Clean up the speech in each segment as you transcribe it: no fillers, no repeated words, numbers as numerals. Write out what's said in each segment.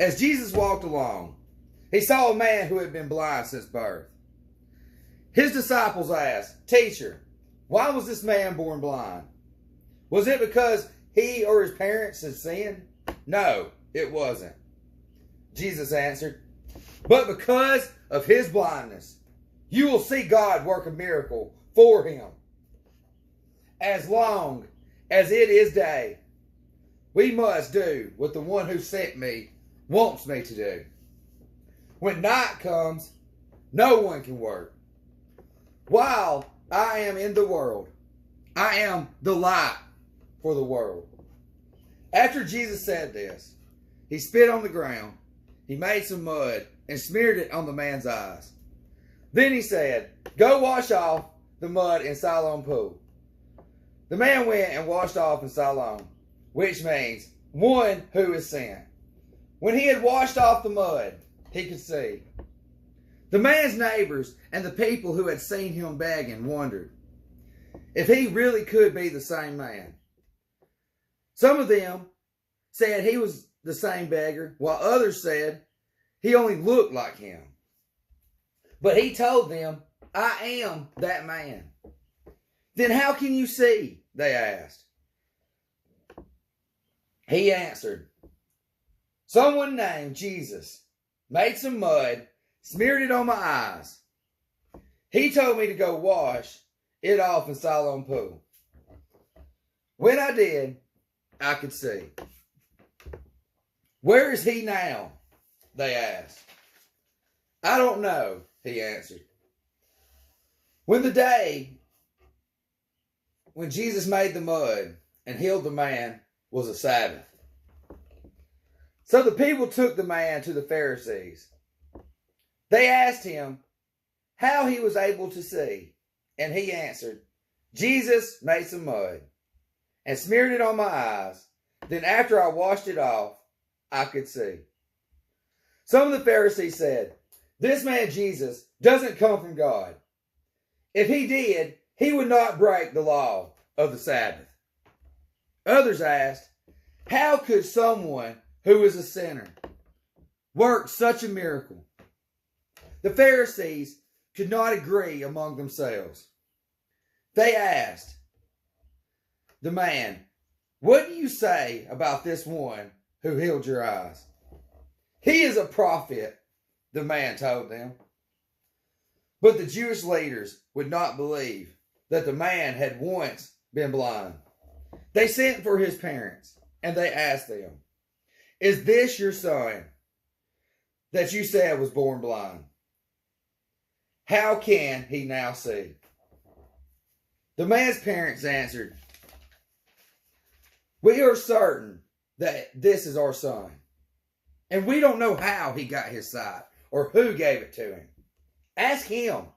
As Jesus walked along, he saw a man who had been blind since birth. His disciples asked, "Teacher, why was this man born blind? Was it because he or his parents had sinned?" "No, it wasn't," Jesus answered. "But because of his blindness, you will see God work a miracle for him. As long as it is day, we must do what the one who sent me wants me to do. When night comes, no one can work. While I am in the world, I am the light for the world." After Jesus said this, he spit on the ground, he made some mud, and smeared it on the man's eyes. Then he said, "Go wash off the mud in Siloam pool." The man went and washed off in Siloam, which means one who is sent. When he had washed off the mud, he could see. The man's neighbours and the people who had seen him begging wondered if he really could be the same man. Some of them said he was the same beggar, while others said he only looked like him. But he told them, "I am that man." "Then how can you see?" they asked. He answered, "Someone named Jesus made some mud, smeared it on my eyes. He told me to go wash it off in Siloam pool. When I did, I could see." "Where is he now?" they asked. "I don't know," he answered. When Jesus made the mud and healed the man was a Sabbath. So the people took the man to the Pharisees. They asked him how he was able to see, and he answered, "Jesus made some mud and smeared it on my eyes. Then after I washed it off, I could see." Some of the Pharisees said, "This man Jesus doesn't come from God. If he did, he would not break the law of the Sabbath." Others asked, "How could someone who is a sinner work such a miracle?" The Pharisees could not agree among themselves. They asked the man, "What do you say about this one who healed your eyes?" "He is a prophet," the man told them. But the Jewish leaders would not believe that the man had once been blind. They sent for his parents, and they asked them, "Is this your son that you said was born blind? How can he now see?" The man's parents answered, "We are certain that this is our son, and we don't know how he got his sight or who gave it to him. Ask him.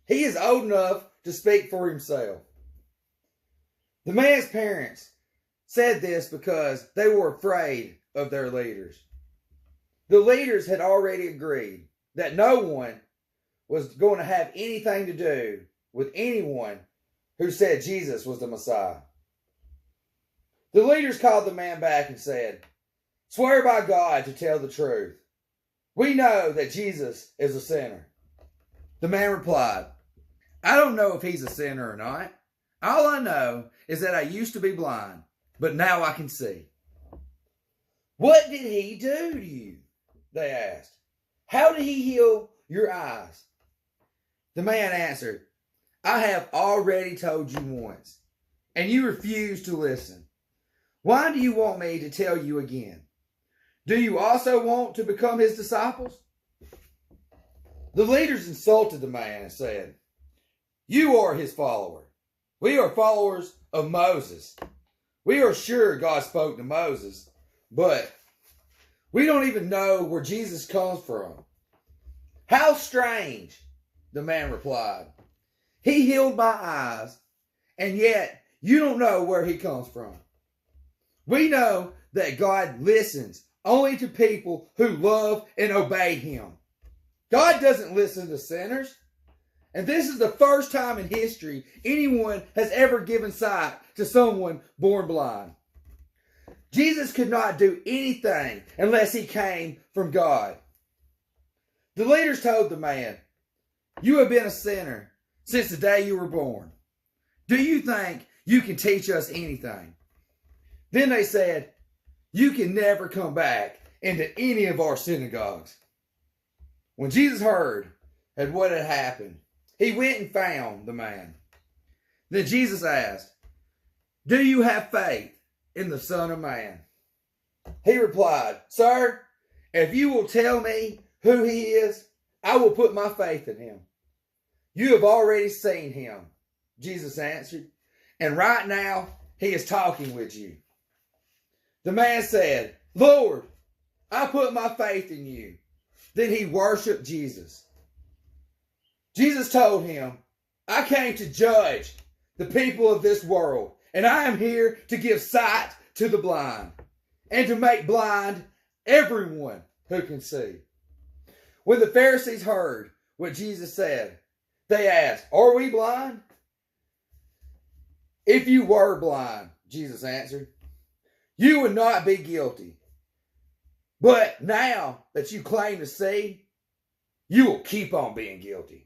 He is old enough to speak for himself." The man's parents said this because they were afraid of their leaders. The leaders had already agreed that no one was going to have anything to do with anyone who said Jesus was the Messiah. The leaders called the man back and said, "Swear by God to tell the truth. We know that Jesus is a sinner." The man replied, "I don't know if he's a sinner or not. All I know is that I used to be blind, but now I can see." "What did he do to you?" they asked. "How did he heal your eyes?" The man answered, "I have already told you once, and you refused to listen. Why do you want me to tell you again? Do you also want to become his disciples?" The leaders insulted the man and said, "You are his follower. We are followers of Moses. We are sure God spoke to Moses, but we don't even know where Jesus comes from." "How strange," the man replied. "He healed my eyes, and yet you don't know where he comes from. We know that God listens only to people who love and obey him. God doesn't listen to sinners. And this is the first time in history anyone has ever given sight to someone born blind." Jesus could not do anything unless he came from God. The leaders told the man, "You have been a sinner since the day you were born. Do you think you can teach us anything?" Then they said, "You can never come back into any of our synagogues." When Jesus heard what had happened, he went and found the man. Then Jesus asked, "Do you have faith in the Son of Man?" He replied, "Sir, if you will tell me who he is, I will put my faith in him." "You have already seen him," Jesus answered, "and right now he is talking with you." The man said, "Lord, I put my faith in you." Then he worshiped Jesus. Jesus told him, "I came to judge the people of this world, and I am here to give sight to the blind and to make blind everyone who can see." When the Pharisees heard what Jesus said, they asked, "Are we blind?" "If you were blind," Jesus answered, "you would not be guilty. But now that you claim to see, you will keep on being guilty."